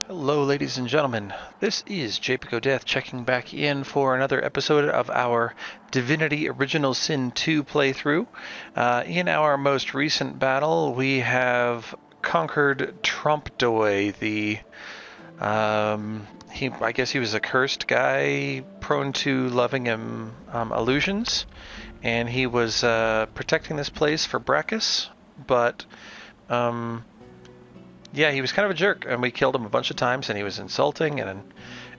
Hello, ladies and gentlemen. This is Japic Death checking back in for another episode of our Divinity Original Sin 2 playthrough. In our most recent battle, we have conquered Trompdor, I guess he was a cursed guy prone to loving illusions, and he was protecting this place for Brachus, but yeah, he was kind of a jerk, and we killed him a bunch of times, and he was insulting, and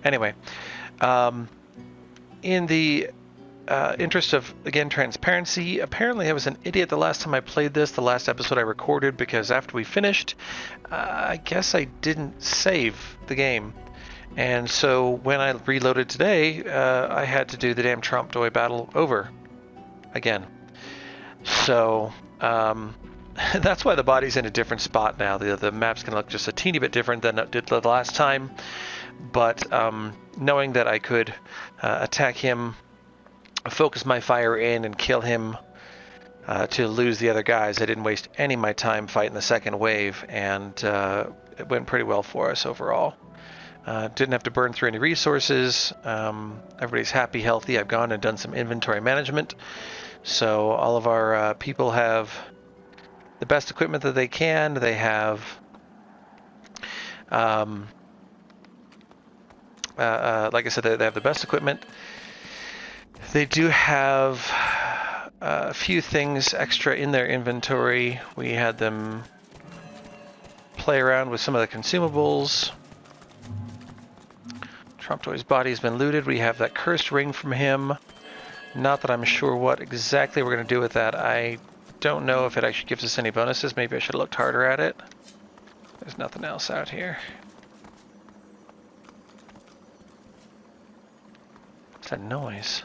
anyway. In the interest of, again, transparency, apparently I was an idiot the last time I played this, the last episode I recorded, because after we finished, I guess I didn't save the game. And so when I reloaded today, I had to do the damn Trompdor battle over again. So, that's why the body's in a different spot now. The map's going to look just a teeny bit different than it did the last time. But knowing that I could attack him, focus my fire in, and kill him to lose the other guys, I didn't waste any of my time fighting the second wave, and it went pretty well for us overall. Didn't have to burn through any resources. Everybody's happy, healthy. I've gone and done some inventory management. So all of our people have the best equipment that they can. They have like I said, they have the best equipment. They do have a few things extra in their inventory. We had them play around with some of the consumables. Trompdor's body has been looted. We have that cursed ring from him. Not that I'm sure what exactly we're going to do with that. I don't know if it actually gives us any bonuses. Maybe I should have looked harder at it. There's nothing else out here. What's that noise?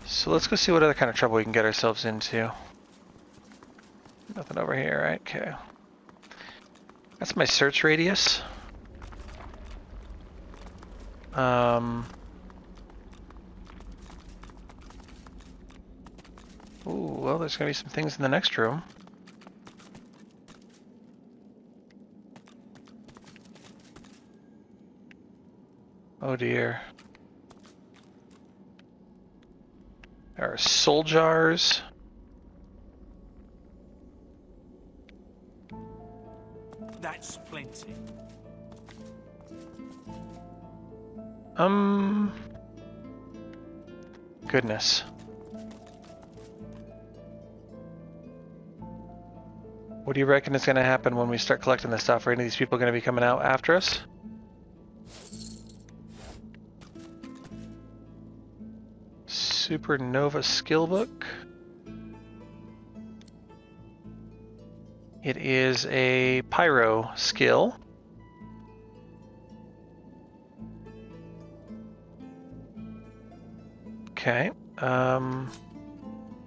So let's go see what other kind of trouble we can get ourselves into. Nothing over here, right? Okay. That's my search radius. Ooh, well, there's gonna be some things in the next room. Oh dear. There are soul jars. That's plenty. Goodness. What do you reckon is going to happen when we start collecting this stuff? Are any of these people going to be coming out after us? Supernova skill book. It is a pyro skill. Okay.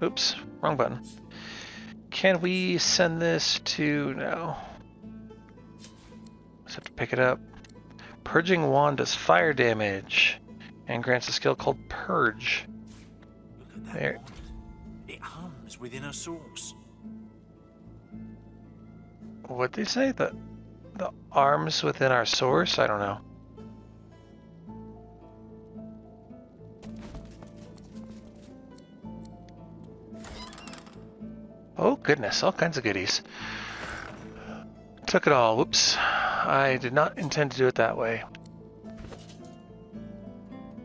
Oops, wrong button. Can we send this to... No. Just have to pick it up. Purging Wand does fire damage and grants a skill called Purge. Look at that There. wand. It hums within a source. What'd they say? The arms within our source? I don't know. Oh goodness, all kinds of goodies. Took it all. Whoops. I did not intend to do it that way.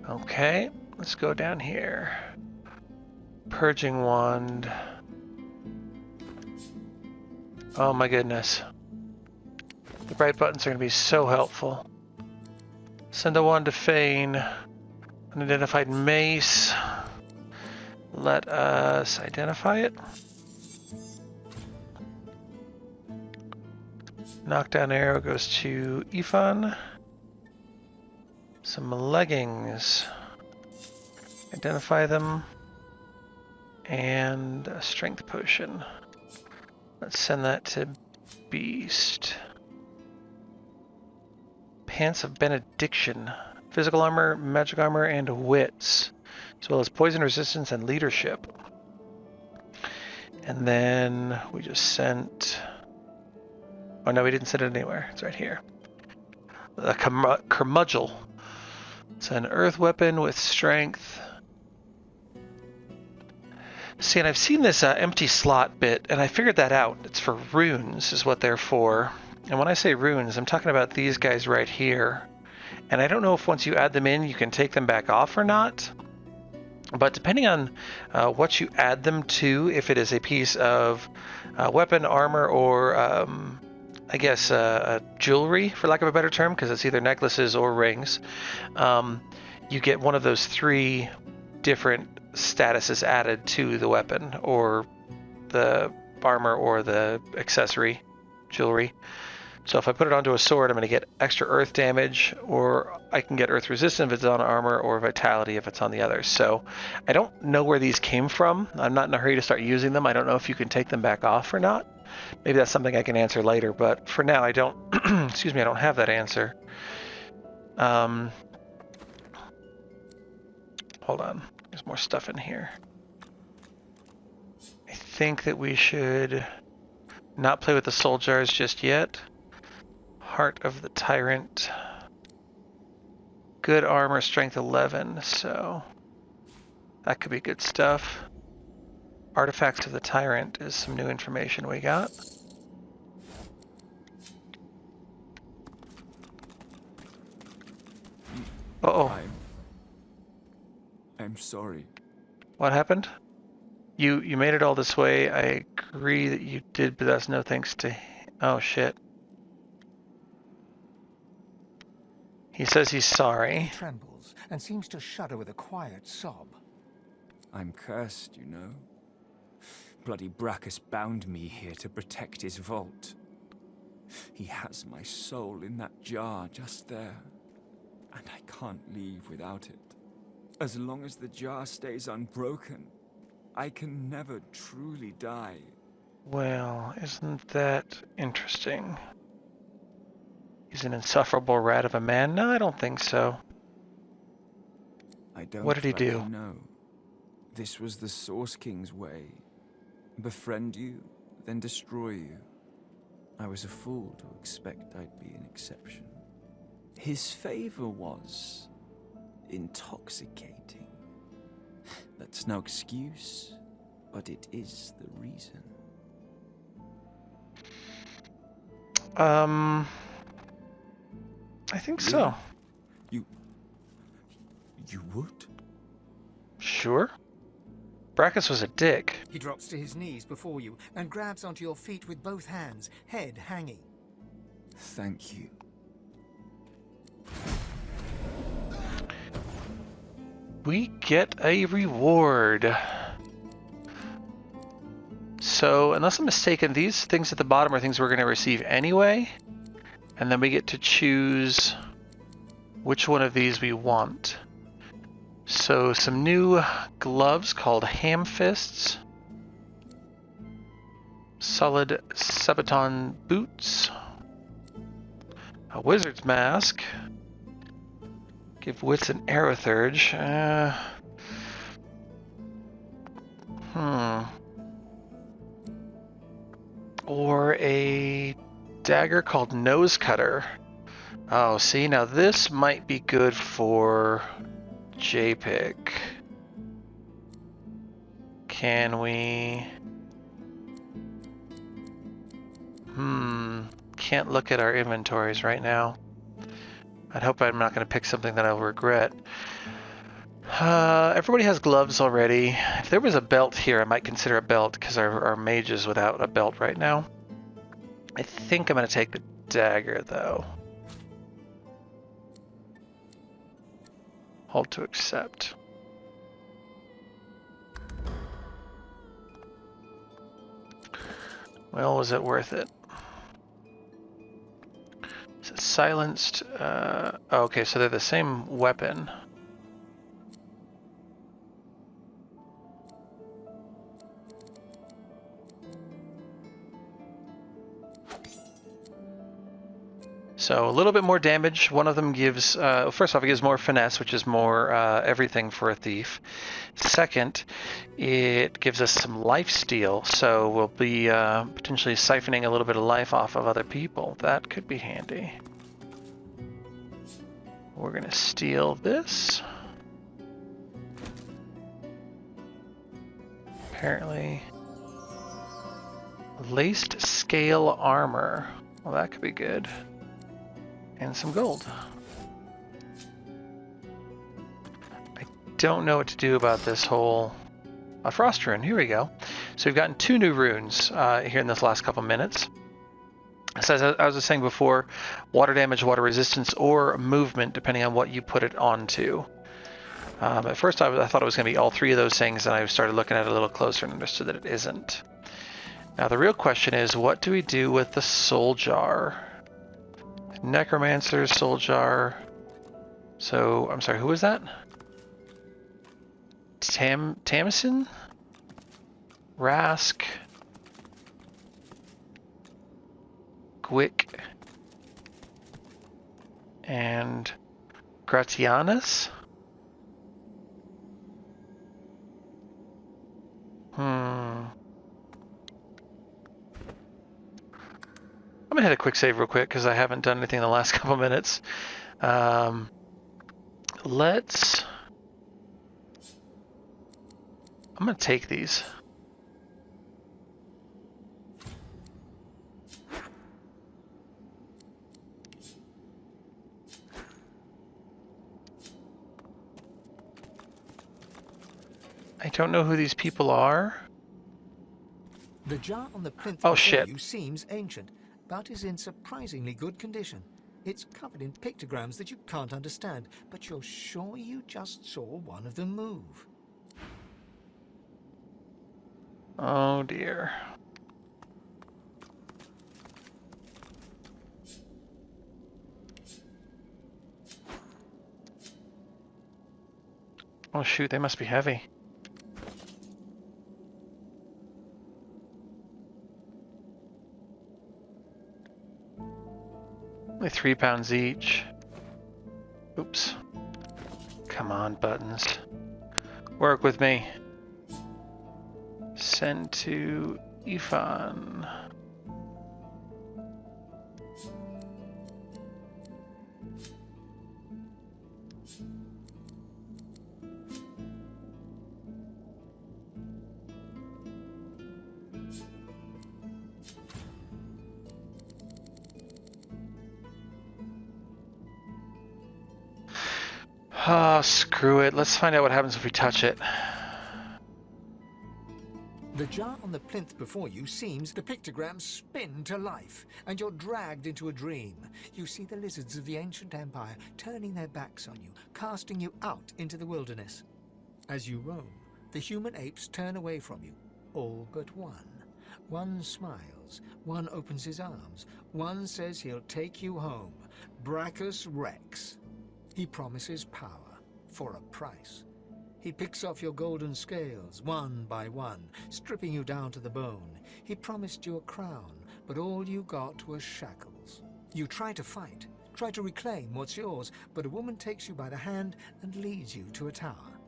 Okay, let's go down here. Purging Wand. Oh my goodness. The right buttons are going to be so helpful. Send a wand to Fane. Unidentified mace. Let us identify it. Knockdown arrow goes to Ifan. Some leggings. Identify them. And a strength potion. Let's send that to Beast. Pants of Benediction. Physical armor, magic armor, and wits. As well as poison resistance and leadership. And then we just sent... Oh no, we didn't send it anywhere. It's right here. A curmudgeon. It's an earth weapon with strength. See, and I've seen this empty slot bit, and I figured that out. It's for runes, is what they're for. And when I say runes, I'm talking about these guys right here. And I don't know if once you add them in, you can take them back off or not. But depending on what you add them to, if it is a piece of weapon, armor, or I guess jewelry, for lack of a better term, because it's either necklaces or rings, you get one of those 3 different statuses added to the weapon, or the armor, or the accessory, jewelry. So if I put it onto a sword, I'm going to get extra earth damage, or I can get earth resistance if it's on armor, or vitality if it's on the other. So I don't know where these came from. I'm not in a hurry to start using them. I don't know if you can take them back off or not. Maybe that's something I can answer later, but for now I don't, excuse me, I don't have that answer. Hold on, there's more stuff in here. I think that we should not play with the soul jars just yet. Heart of the Tyrant. Good armor, strength 11, so that could be good stuff. Artifacts of the Tyrant is some new information we got. Uh-oh. I'm sorry. What happened? You made it all this way. I agree that you did, but that's no thanks to... Oh, shit. He says he's sorry. He trembles and seems to shudder with a quiet sob. I'm cursed, you know. Bloody Brachus bound me here to protect his vault. He has my soul in that jar just there, and I can't leave without it. As long as the jar stays unbroken, I can never truly die. Well, isn't that interesting? He's an insufferable rat of a man? No, I don't think so. I don't What did he do? know. This was the Source King's way. Befriend you, then destroy you. I was a fool to expect I'd be an exception. His favor was intoxicating. That's no excuse, but it is the reason. I think so. You would? Sure. Brachus was a dick. He drops to his knees before you and grabs onto your feet with both hands, head hanging. Thank you. We get a reward. So, unless I'm mistaken, these things at the bottom are things we're going to receive anyway. And then we get to choose which one of these we want. So, some new gloves called ham fists. Solid Sabaton boots. A wizard's mask. Give wits an aerothurge. Or a dagger called Nose Cutter. Oh, see, now this might be good for Japic. Can we... Can't look at our inventories right now. I'd hope I'm not going to pick something that I'll regret. Everybody has gloves already. If there was a belt here, I might consider a belt, because our mage is without a belt right now. I think I'm going to take the dagger, though. Hold to accept. Well, was it worth it? Is it silenced? Oh, okay, so they're the same weapon. So a little bit more damage. One of them gives, first off, it gives more finesse, which is more everything for a thief. Second, it gives us some life steal, so we'll be potentially siphoning a little bit of life off of other people. That could be handy. We're going to steal this. Apparently. Laced scale armor. Well, that could be good. And some gold. I don't know what to do about this whole frost rune. Here we go. So we've gotten 2 new runes here in this last couple minutes. So as I was saying before, water damage, water resistance, or movement, depending on what you put it onto. At first I thought it was going to be all 3 of those things, and I started looking at it a little closer and understood that it isn't. Now the real question is, what do we do with the soul jar? Necromancer, soul jar. So, I'm sorry, who was that? Tamison? Rask? Gwick? And Gratianus? I'm gonna hit a quick save real quick because I haven't done anything in the last couple minutes. I'm gonna take these. I don't know who these people are. The jar on the plinth Oh, before shit. you seems ancient, but is in surprisingly good condition. It's covered in pictograms that you can't understand, but you're sure you just saw one of them move. Oh dear. Oh shoot, they must be heavy. Only 3 pounds each. Oops. Come on, buttons. Work with me. Send to Ifan. Oh, screw it. Let's find out what happens if we touch it. The jar on the plinth before you seems the pictograms spin to life, and you're dragged into a dream. You see the lizards of the ancient empire turning their backs on you, casting you out into the wilderness. As you roam, the human apes turn away from you, all but one. One smiles, one opens his arms, one says he'll take you home. Brachus Rex. He promises power for a price. He picks off your golden scales, one by one, stripping you down to the bone. He promised you a crown, but all you got was shackles. You try to fight, try to reclaim what's yours, but a woman takes you by the hand and leads you to a tower.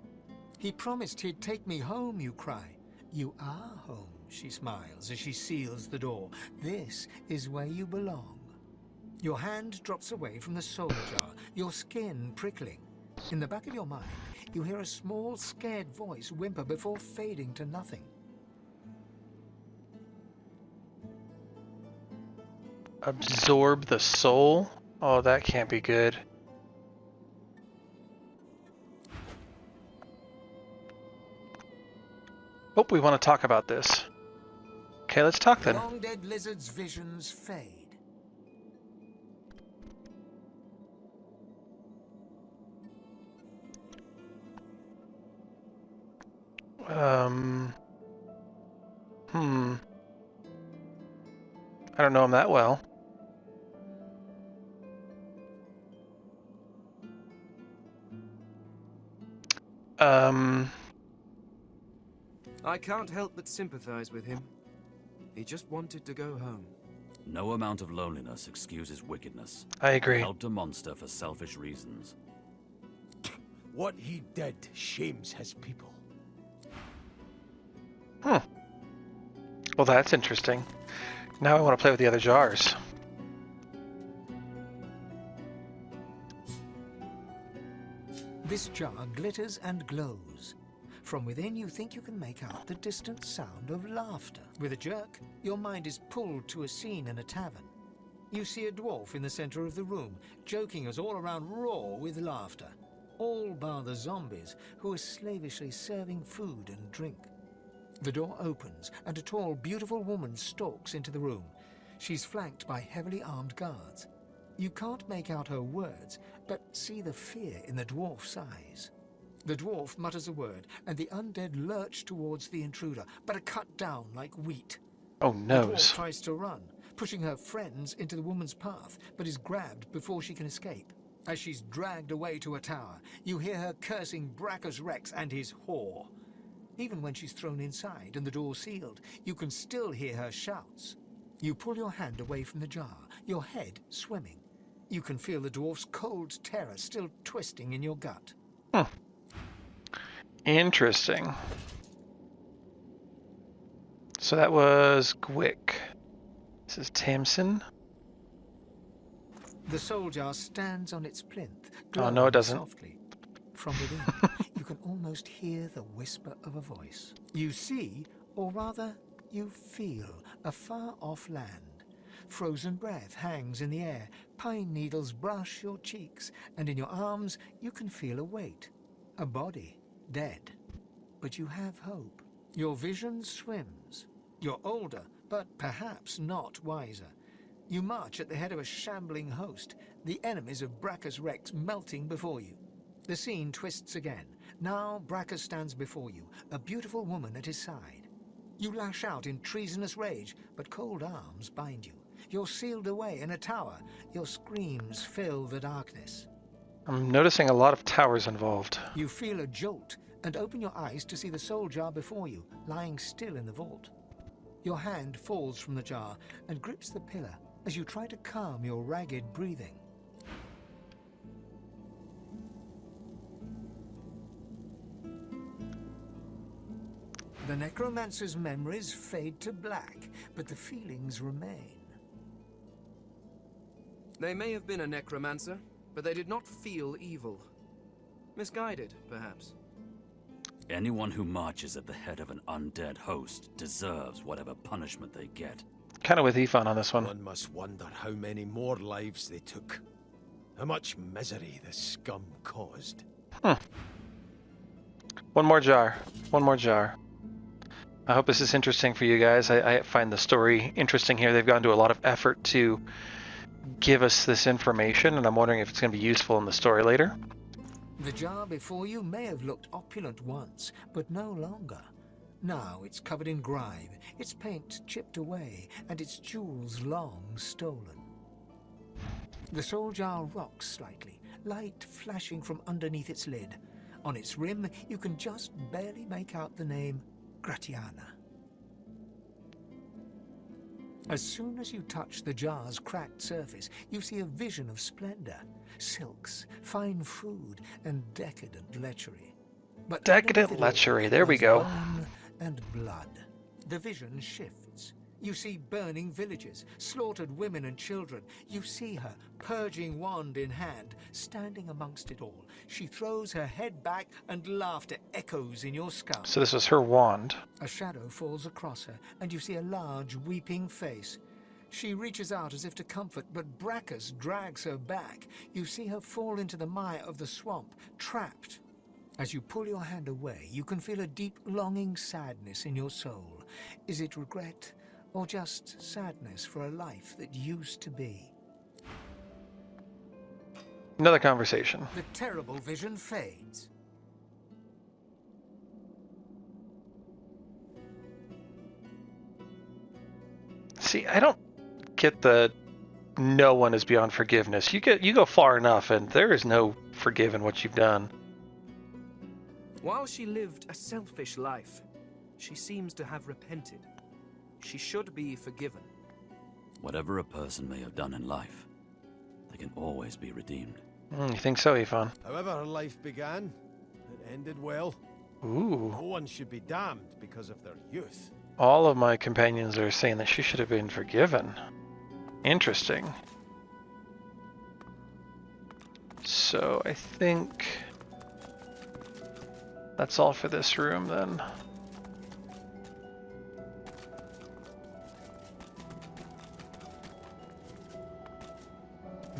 He promised he'd take me home, you cry. You are home, she smiles as she seals the door. This is where you belong. Your hand drops away from the soul jar, your skin prickling. In the back of your mind, you hear a small, scared voice whimper before fading to nothing. Absorb the soul? Oh, that can't be good. Oh, we want to talk about this. Okay, let's talk then. Long dead lizard's visions fade. I don't know him that well. I can't help but sympathize with him. He just wanted to go home. No amount of loneliness excuses wickedness. I agree. Helped a monster for selfish reasons. What he did shames his people. Hmm. Well, that's interesting. Now I want to play with the other jars. This jar glitters and glows. From within, you think you can make out the distant sound of laughter. With a jerk, your mind is pulled to a scene in a tavern. You see a dwarf in the center of the room, joking us all around roar with laughter. All bar the zombies, who are slavishly serving food and drink. The door opens, and a tall, beautiful woman stalks into the room. She's flanked by heavily armed guards. You can't make out her words, but see the fear in the dwarf's eyes. The dwarf mutters a word, and the undead lurch towards the intruder, but are cut down like wheat. Oh, The no. dwarf tries to run, pushing her friends into the woman's path, but is grabbed before she can escape. As she's dragged away to a tower, you hear her cursing Brachus Rex and his whore. Even when she's thrown inside and the door sealed, you can still hear her shouts. You pull your hand away from the jar, your head swimming. You can feel the dwarf's cold terror still twisting in your gut. Interesting. So that was Gwick. This is Tamsin. The soul jar stands on its plinth, Oh, no, it glowing doesn't. softly. From within, you can almost hear the whisper of a voice. You see, or rather, you feel a far-off land. Frozen breath hangs in the air, pine needles brush your cheeks, and in your arms you can feel a weight. A body, dead. But you have hope. Your vision swims. You're older, but perhaps not wiser. You march at the head of a shambling host, the enemies of Brachus Rex melting before you. The scene twists again. Now Brachus stands before you, a beautiful woman at his side. You lash out in treasonous rage, but cold arms bind you. You're sealed away in a tower. Your screams fill the darkness. I'm noticing a lot of towers involved. You feel a jolt and open your eyes to see the soul jar before you, lying still in the vault. Your hand falls from the jar and grips the pillar as you try to calm your ragged breathing. The necromancer's memories fade to black, but the feelings remain. They may have been a necromancer, but they did not feel evil. Misguided, perhaps. Anyone who marches at the head of an undead host deserves whatever punishment they get. Kind of with Ethan on this one. One must wonder how many more lives they took. How much misery the scum caused. One more jar. One more jar. I hope this is interesting for you guys. I find the story interesting here. They've gone to a lot of effort to give us this information, and I'm wondering if it's going to be useful in the story later. The jar before you may have looked opulent once, but no longer. Now it's covered in grime, its paint chipped away, and its jewels long stolen. The soul jar rocks slightly, light flashing from underneath its lid. On its rim, you can just barely make out the name Gratiana. As soon as you touch the jar's cracked surface, you see a vision of splendor, silks, fine food, and decadent lechery. But Decadent underneath it all, lechery, there we there's go. bone and blood. The vision shifts. You see burning villages, slaughtered women and children. You see her, purging wand in hand, standing amongst it all. She throws her head back and laughter echoes in your skull. So this was her wand. A shadow falls across her, and you see a large, weeping face. She reaches out as if to comfort, but Brachus drags her back. You see her fall into the mire of the swamp, trapped. As you pull your hand away, you can feel a deep, longing sadness in your soul. Is it regret, or just sadness for a life that used to be? Another conversation. The terrible vision fades. See, I don't get the no one is beyond forgiveness. You go far enough, and there is no forgiving what you've done. While she lived a selfish life, she seems to have repented. She should be forgiven. Whatever a person may have done in life, they can always be redeemed. You think so, Yvonne? However her life began, it ended well. Ooh. No one should be damned because of their youth. All of my companions are saying that she should have been forgiven. Interesting. So I think that's all for this room then.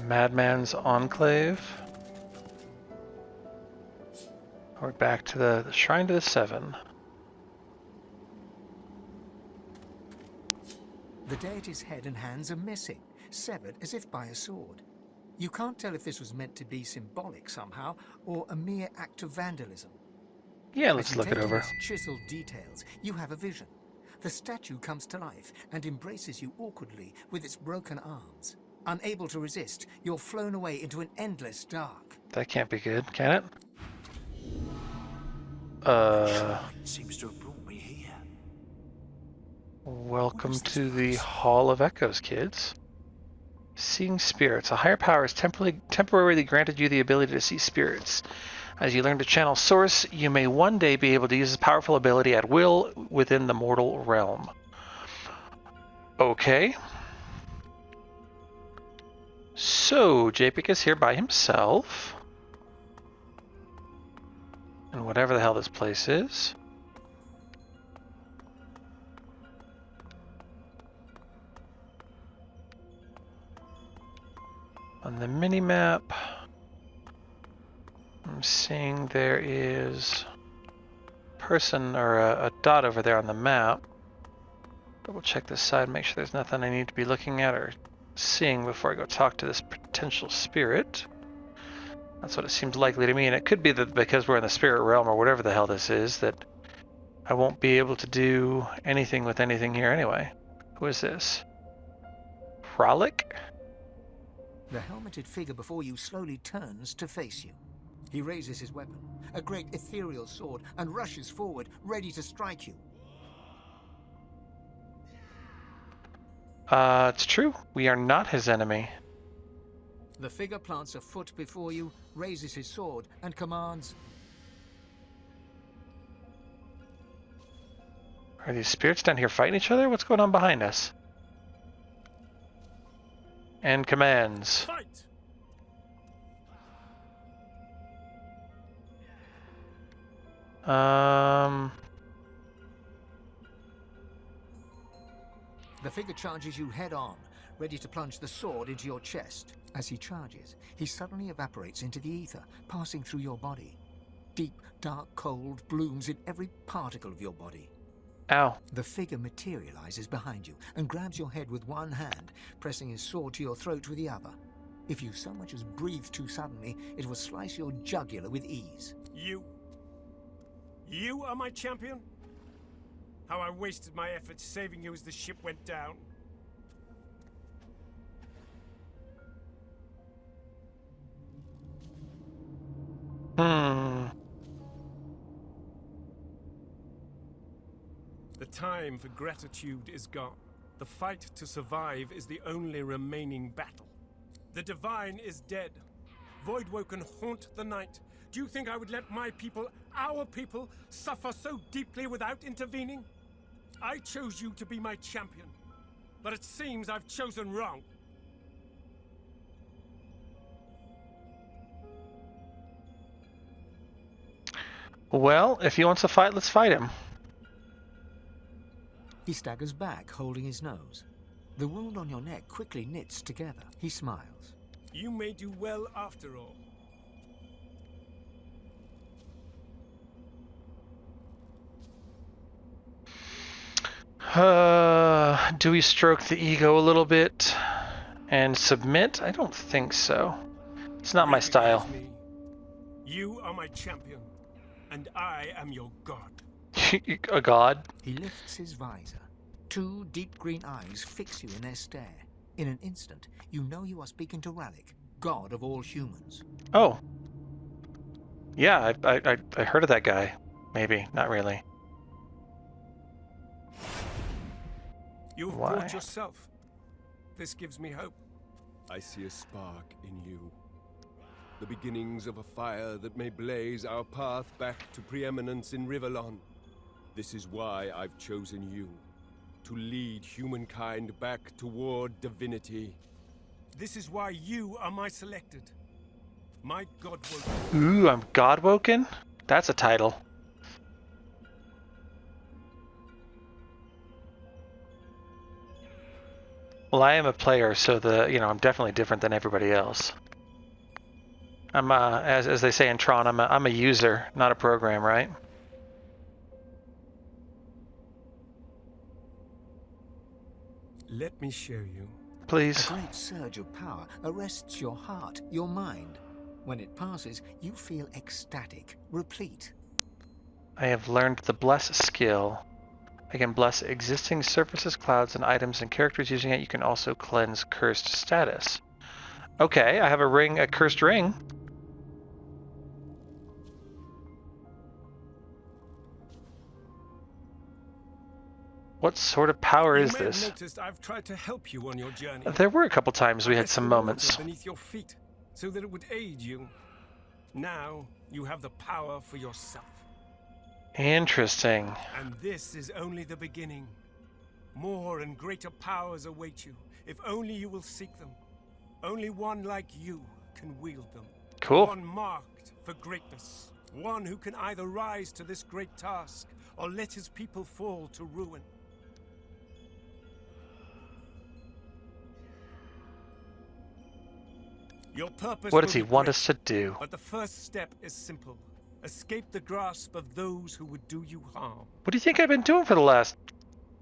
Madman's Enclave. We're back to the Shrine to the Seven. The deity's head and hands are missing, severed as if by a sword. You can't tell if this was meant to be symbolic somehow, or a mere act of vandalism. Yeah, let's As you look it take in over. its chiseled details, you have a vision. The statue comes to life and embraces you awkwardly with its broken arms. Unable to resist, you're flown away into an endless dark. That can't be good, can it? Shrine seems to have brought me here. Welcome to the Hall of Echoes, kids. Seeing spirits. A higher power has temporarily granted you the ability to see spirits. As you learn to channel Source, you may one day be able to use this powerful ability at will within the mortal realm. Okay. So, Japic is here by himself. And whatever the hell this place is. On the mini-map, I'm seeing there is a person or a dot over there on the map. Double check this side, make sure there's nothing I need to be looking at or seeing before I go talk to this potential spirit. That's what it seems likely to me, and it could be that because we're in the spirit realm or whatever the hell this is, that I won't be able to do anything with anything here anyway. Who is this? Frolic? The helmeted figure before you slowly turns to face you. He raises his weapon, a great ethereal sword, and rushes forward, ready to strike you. It's true. We are not his enemy. The figure plants a foot before you, raises his sword, and commands, Are these spirits down here fighting each other? What's going on behind us? And commands. Fight! The figure charges you head on, ready to plunge the sword into your chest. As he charges, he suddenly evaporates into the ether, passing through your body. Deep, dark cold blooms in every particle of your body. Ow. The figure materializes behind you and grabs your head with one hand, pressing his sword to your throat with the other. If you so much as breathe too suddenly, it will slice your jugular with ease. You are my champion? How I wasted my efforts saving you as the ship went down. The time for gratitude is gone. The fight to survive is the only remaining battle. The Divine is dead. Voidwoken haunt the night. Do you think I would let my people, our people, suffer so deeply without intervening? I chose you to be my champion, but it seems I've chosen wrong. Well, if he wants to fight, let's fight him. He staggers back, holding his nose. The wound on your neck quickly knits together. He smiles. You may do well after all. Do we stroke the ego a little bit and submit? I don't think so. It's not my style. Recognize me. You are my champion, and I am your god. A god? He lifts his visor. Two deep green eyes fix you in their stare. In an instant, you know you are speaking to Ralik, god of all humans. Oh. Yeah, I heard of that guy. Maybe, not really. You have Why? brought yourself. this gives me hope. I see a spark in you. The beginnings of a fire that may blaze our path back to preeminence in Rivellon. This is why I've chosen you. To lead humankind back toward divinity. This is why you are my selected. My Godwoken. Ooh, I'm Godwoken? That's a title. Well, I am a player, so I'm definitely different than everybody else. I'm as they say in Tron, I'm a user, not a program, right? Let me show you. Please. A great surge of power arrests your heart, your mind. When it passes, you feel ecstatic, replete. I have learned the Bless skill. I can bless existing surfaces, clouds, and items and characters using it. You can also cleanse cursed status. Okay, I have a ring, a cursed ring. What sort of power is You may have this? noticed I've tried to help you on your journey. There were a couple times we I had left some the water moments. beneath your feet, so that it would aid you. Now you have the power for yourself. Interesting. And this is only the beginning. More and greater powers await you, if only you will seek them. Only one like you can wield them. Cool. One marked for greatness. One who can either rise to this great task, or let his people fall to ruin. Your purpose What does will he be want great, us to do? But the first step is simple. Escape the grasp of those who would do you harm. What do you think I've been doing for the last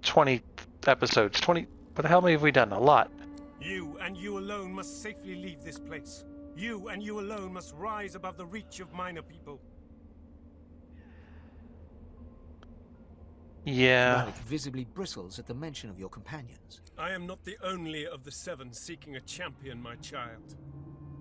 20 episodes? 20? What the hell have we done? A lot. You and you alone must safely leave this place. You and you alone must rise above the reach of minor people. Yeah. Malik visibly bristles at the mention of your companions. I am not the only of the seven seeking a champion, my child.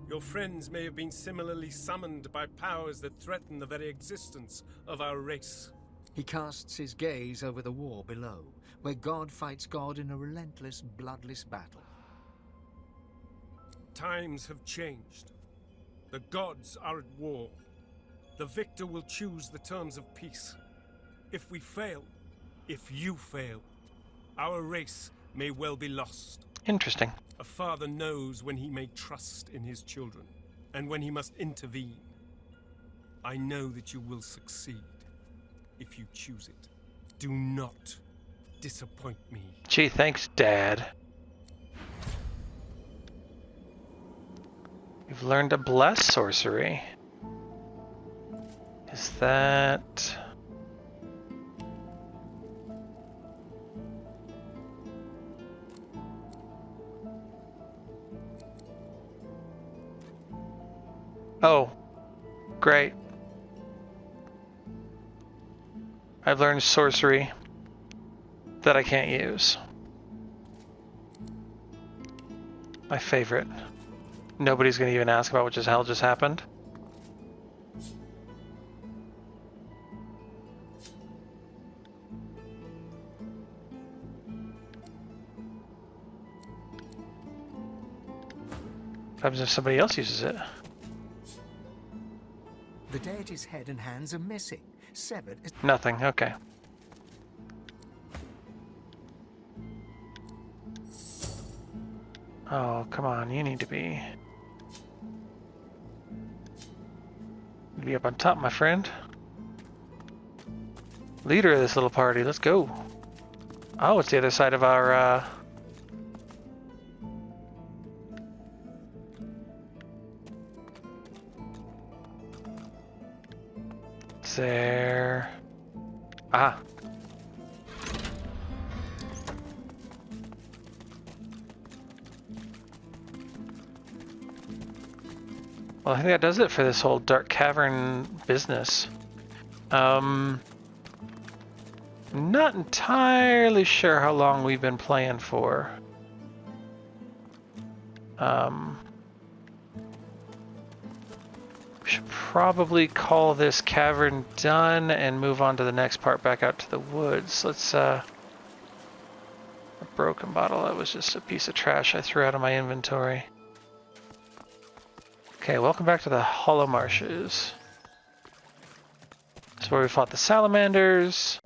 Your friends may have been similarly summoned by powers that threaten the very existence of our race. He casts his gaze over the war below, where God fights God in a relentless, bloodless battle. Times have changed. The gods are at war. The victor will choose the terms of peace. If we fail, if you fail, our race may well be lost. Interesting. A father knows when he may trust in his children, and when he must intervene. I know that you will succeed, if you choose it. Do not disappoint me. Gee, thanks, Dad. You've learned to bless sorcery. Is that... Oh, great. I've learned sorcery that I can't use. My favorite. Nobody's gonna even ask about what the hell just happened. What happens if somebody else uses it? The deity's head and hands are missing, severed. Nothing, okay. Oh, come on, you need to be up on top, my friend. Leader of this little party, let's go. Oh, it's the other side of our, there. Ah. Well, I think that does it for this whole Dark Cavern business. Not entirely sure how long we've been playing for. We should probably call this cavern done and move on to the next part back out to the woods. Let's A broken bottle, that was just a piece of trash I threw out of my inventory. Okay, welcome back to the Hollow Marshes. That's where we fought the salamanders.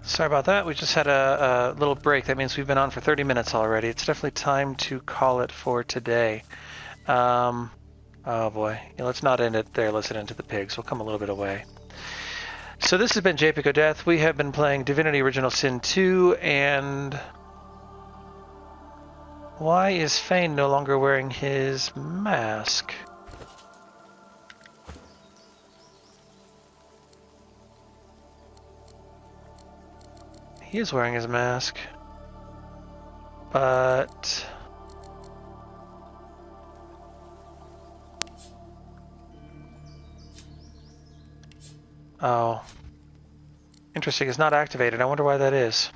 Sorry about that, we just had a little break. That means we've been on for 30 minutes already. It's definitely time to call it for today. Oh boy, yeah, let's not end it there listening to the pigs. We'll come a little bit away. So this has been Japic O' Death. We have been playing Divinity Original Sin 2, and... why is Fane no longer wearing his mask? He is wearing his mask. But... oh. Interesting, it's not activated. I wonder why that is.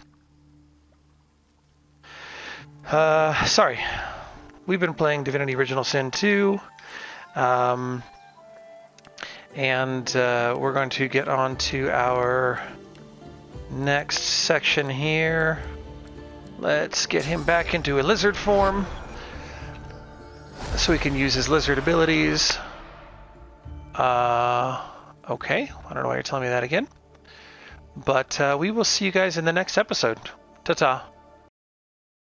Sorry. We've been playing Divinity Original Sin 2. And we're going to get on to our next section here. Let's get him back into a lizard form so he can use his lizard abilities. Okay, I don't know why you're telling me that again. But we will see you guys in the next episode. Ta-ta.